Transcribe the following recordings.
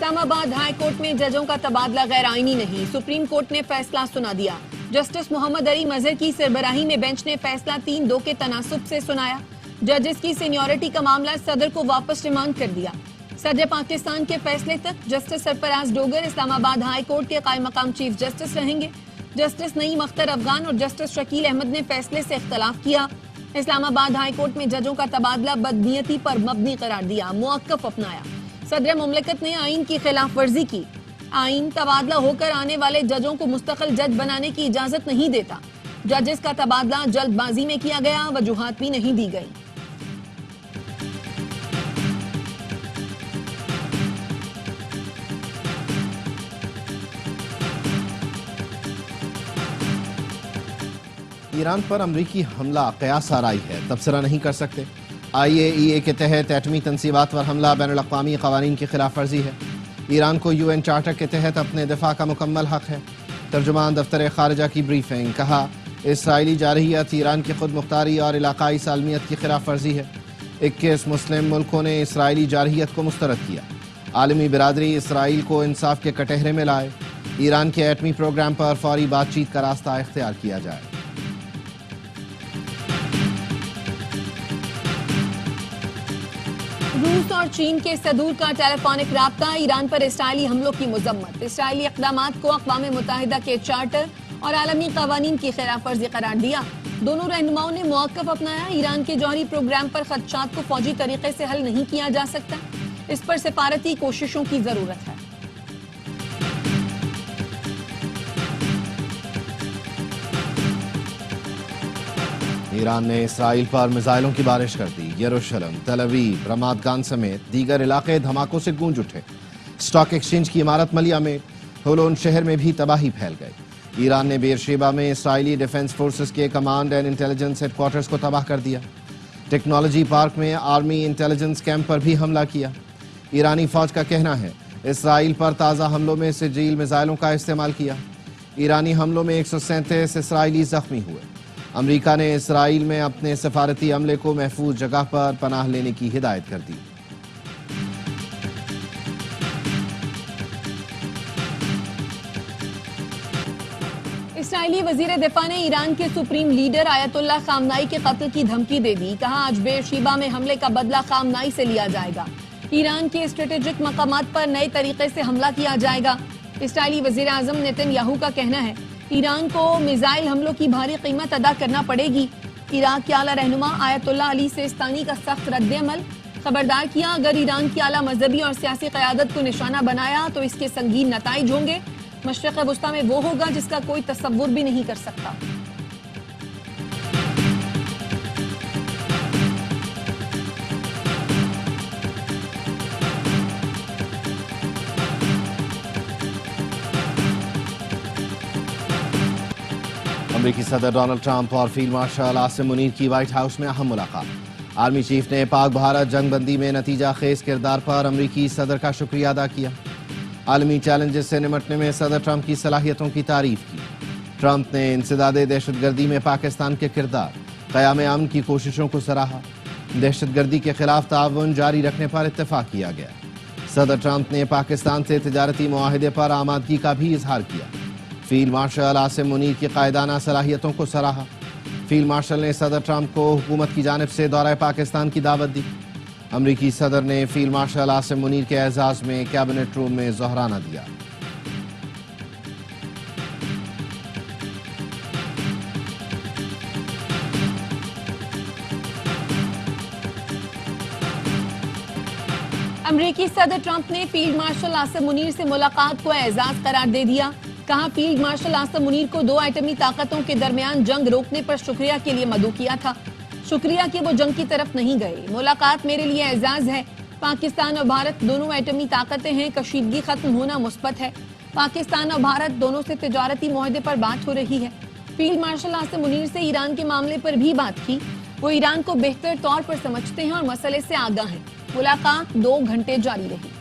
Islamabad high court में जजों का तबादला गैर आईनी नहीं, सुप्रीम कोर्ट ने फैसला सुना दिया। जस्टिस मोहम्मद अली मजहर की सरबराही में बेंच ने फैसला 3-2 के तनासुब से सुनाया। जजेस की सीनियरिटी का मामला सदर को वापस रिमांड कर दिया। सदर पाकिस्तान के फैसले तक justice Sarfaraz Dogar Islamabad high court के कायम मकाम चीफ जस्टिस रहेंगे। जस्टिस नईम अख्तर अफगान और जस्टिस शकील अहमद ने फैसले से इख्तलाफ किया। इस्लामाबाद हाई कोर्ट में जजों का तबादला बदनीयती पर मबनी करार दिया, मुअक्कफ अपनाया। सदर मुमलिकत ने आइन की खिलाफ वर्जी की। आइन तबादला होकर आने वाले जजों को मुस्तकिल जज बनाने की इजाजत नहीं देता। जजेस का तबादला जल्दबाजी में किया गया, वजूहात भी नहीं दी गई। ईरान पर अमरीकी हमला कयास आराई है, तबसरा नहीं कर सकते। IAEA के तहत एटमी तनसीबात पर हमला बैनुल-अक़वामी क़वानीन की खिलाफ वर्जी है। ईरान को UN चार्टर के तहत अपने दिफा का मुकम्मल हक है। तर्जुमान दफ्तर खारजा की ब्रीफिंग, कहा इसराइली जारहियत ईरान की खुद मुख्तारी और इलाकाई सालमियत की खिलाफ वर्जी है। 21 मुस्लिम मुल्कों ने इसराइली जारहियत को मुस्तरद किया। आलमी बिरादरी इसराइल को इंसाफ के कटहरे में लाए। ईरान के एटमी प्रोग्राम पर फौरी बातचीत का रास्ता इख्तियार किया जाए। रूस और चीन के सदूर का टेलीफोनिक राब्ता, ईरान पर इसराइली हमलों की मजम्मत। इसराइली इक़दामात को अक़वाम मुत्तहिदा के चार्टर और आलमी क़वानीन की खिलाफ वर्जी करार दिया। दोनों रहनुमाओं ने मौक़िफ़ अपनाया। ईरान के जौहरी प्रोग्राम पर ख़दशात को फौजी तरीके से हल नहीं किया जा सकता, इस पर सिफारती कोशिशों की जरूरत है। ईरान ने इसराइल पर मिसाइलों की बारिश कर दी। यरूशलेम, तल अवीव, रमात गान समेत दीगर इलाके धमाकों से गूंज उठे। स्टॉक एक्सचेंज की इमारत मलिया में, होलोन शहर में भी तबाही फैल गई। ईरान ने बेरशेबा में इसराइली डिफेंस फोर्सेस के कमांड एंड इंटेलिजेंस हेडक्वार्टर्स को तबाह कर दिया। टेक्नोलॉजी पार्क में आर्मी इंटेलिजेंस कैंप पर भी हमला किया। ईरानी फौज का कहना है इसराइल पर ताज़ा हमलों में सिजील मिसाइलों का इस्तेमाल किया। ईरानी हमलों में 137 इसराइली जख्मी हुए। अमेरिका ने इसराइल में अपने सफारती अमले को महफूज जगह पर पनाह लेने की हिदायत कर दी। इसराइली वजीर दिफा ने ईरान के सुप्रीम लीडर आयतुल्लाह खामनाई के कत्ल की धमकी दे दी। कहा आज बेरशीबा में हमले का बदला खामनाई से लिया जाएगा। ईरान के स्ट्रेटेजिक मकामात पर नए तरीके से हमला किया जाएगा। इसराइली वजीर आजम नेतन्याहू का कहना है ईरान को मिसाइल हमलों की भारी कीमत अदा करना पड़ेगी। इराक के आला रहनुमा आयतुल्लाह अली सिस्तानी का सख्त रद्द-ए-अमल, खबरदार किया अगर ईरान की आला मजहबी और सियासी क़यादत को निशाना बनाया तो इसके संगीन नताइज होंगे। मशरिक़ वुस्ता में वो होगा जिसका कोई तसव्वुर भी नहीं कर सकता। अमेरिकी सदर डोनाल्ड ट्रंप और फील्ड मार्शल आसिम मुनीर की व्हाइट हाउस में अहम मुलाकात। आर्मी चीफ ने पाक भारत जंगबंदी में नतीजा खेज किरदार पर अमेरिकी सदर का शुक्रिया अदा किया। आलमी चैलेंजेस से निमटने में सदर ट्रंप की सलाहियतों की तारीफ की। ट्रंप ने इंसदादे दहशतगर्दी में पाकिस्तान के किरदार, क़याम अमन की कोशिशों को सराहा। दहशतगर्दी के खिलाफ ताउन जारी रखने पर इत्तेफाक किया गया। सदर ट्रंप ने पाकिस्तान से तिजारती मुआहिदे पर आमादगी का भी इजहार किया। फील्ड मार्शल आसिम मुनीर की कायदाना सलाहियतों को सराहा। फील्ड मार्शल ने सदर ट्रंप को हुकूमत की जानिब से दौरा पाकिस्तान की दावत दी। अमरीकी सदर ने फील्ड मार्शल आसिम मुनीर के एजाज में कैबिनेट रूम में ज़ोहराना दिया। अमरीकी सदर ट्रंप ने फील्ड मार्शल आसिम मुनीर से मुलाकात को एजाज करार दे दिया। कहा फील्ड मार्शल आसिम मुनीर को 2 एटमी ताकतों के दरमियान जंग रोकने पर शुक्रिया के लिए मदऊ किया था। शुक्रिया कि वो जंग की तरफ नहीं गए। मुलाकात मेरे लिए एजाज है। पाकिस्तान और भारत दोनों एटमी ताकतें हैं। कशीदगी खत्म होना मुस्बत है। पाकिस्तान और भारत दोनों से तिजारती मुआहदे पर बात हो रही है। फील्ड मार्शल आसिम मुनीर से ईरान के मामले पर भी बात की। वो ईरान को बेहतर तौर पर समझते हैं और मसले से आगाह हैं। मुलाकात 2 घंटे जारी रही।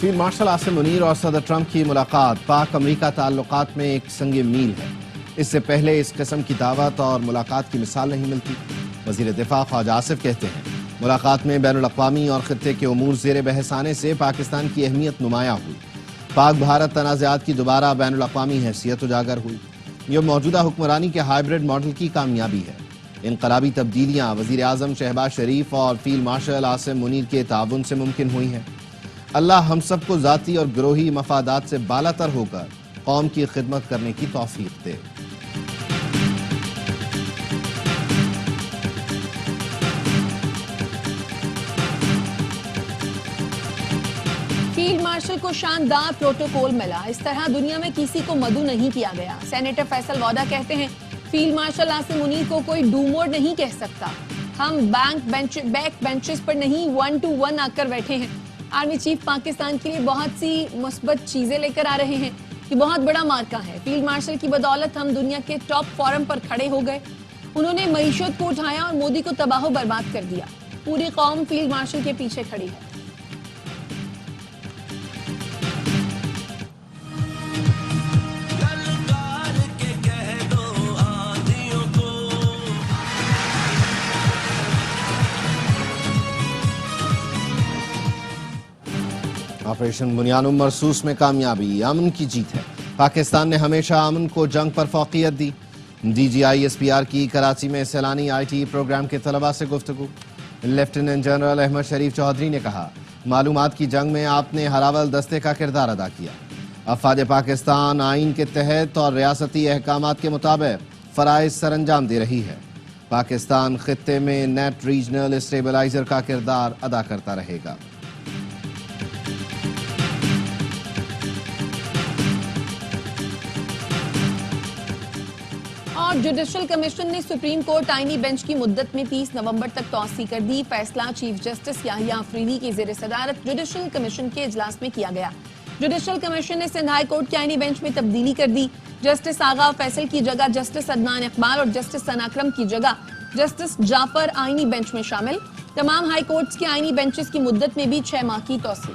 फील्ड मार्शल आसिम मुनीर और सदर ट्रंप की मुलाकात पाक अमरीका ताल्लुकात में एक संग मील है। इससे पहले इस किस्म की दावत और मुलाकात की मिसाल नहीं मिलती। वजीर दिफा ख्वाजा आसिफ कहते हैं, मुलाकात में बैनुल अक़वामी और खित्ते के उमूर ज़ेर बहस आने से पाकिस्तान की अहमियत नुमायां हुई। पाक भारत तनाज़ात की दोबारा बैनुल अक़वामी हैसियत उजागर हुई। यह मौजूदा हुक्मरानी के हाइब्रिड मॉडल की कामयाबी है। इनकलाबी तब्दीलियाँ वज़ीर आज़म शहबाज शरीफ और फील्ड मार्शल आसिम मुनीर के ताउन से मुमकिन हुई हैं। अल्लाह हम सबको ज़ाती और गिरोही मफादात से बालातर होकर कौम की खिदमत करने की तौफीक दे। फील्ड मार्शल को शानदार प्रोटोकॉल मिला। इस तरह दुनिया में किसी को मदऊ नहीं किया गया। सेनेटर फैसल वादा कहते हैं, फील्ड मार्शल आसिम मुनीर को कोई डू मोर नहीं कह सकता। हम बैक बेंचेस पर नहीं 1-to-1 आकर बैठे हैं। आर्मी चीफ पाकिस्तान के लिए बहुत सी मुस्बत चीजें लेकर आ रहे हैं। ये बहुत बड़ा मार्का है। फील्ड मार्शल की बदौलत हम दुनिया के टॉप फोरम पर खड़े हो गए। उन्होंने मईशत को उठाया और मोदी को तबाह बर्बाद कर दिया। पूरी कौम फील्ड मार्शल के पीछे खड़ी है। ऑपरेशन बुनियानुम मरसूस में कामयाबी अमन की जीत है। पाकिस्तान ने हमेशा अमन को जंग पर फौकियत दी। DGISPR की कराची में सैलानी IT प्रोग्राम के तलबा से गुफ्तगू। लेफ्टिनेंट जनरल अहमद शरीफ चौधरी ने कहा, मालूमात की जंग में आपने हरावल दस्ते का किरदार अदा किया। अफवाज पाकिस्तान आइन के तहत और रियासती अहकामात के मुताबिक फ़राइज़ सरअंजाम दे रही है। पाकिस्तान खित्ते में नेट रीजनल स्टेबलाइजर का किरदार अदा करता रहेगा। और जुडिशल कमीशन ने सुप्रीम कोर्ट आईनी बेंच की मुद्दत में 30 नवंबर तक तौसी कर दी। फैसला चीफ जस्टिस याहिया अफरीदी की ज़ेर सदारत जुडिशल कमीशन के इजलास में किया गया। जुडिशल कमीशन ने सिंध हाई कोर्ट के आईनी बेंच में तब्दीली कर दी। जस्टिस आगा फैसल की जगह जस्टिस अदनान इकबाल और जस्टिस सना अकरम की जगह जस्टिस जाफर आईनी बेंच में शामिल। तमाम हाई कोर्ट्स के आईनी बेंचेस की मुद्दत में भी 6 माह की तौसी।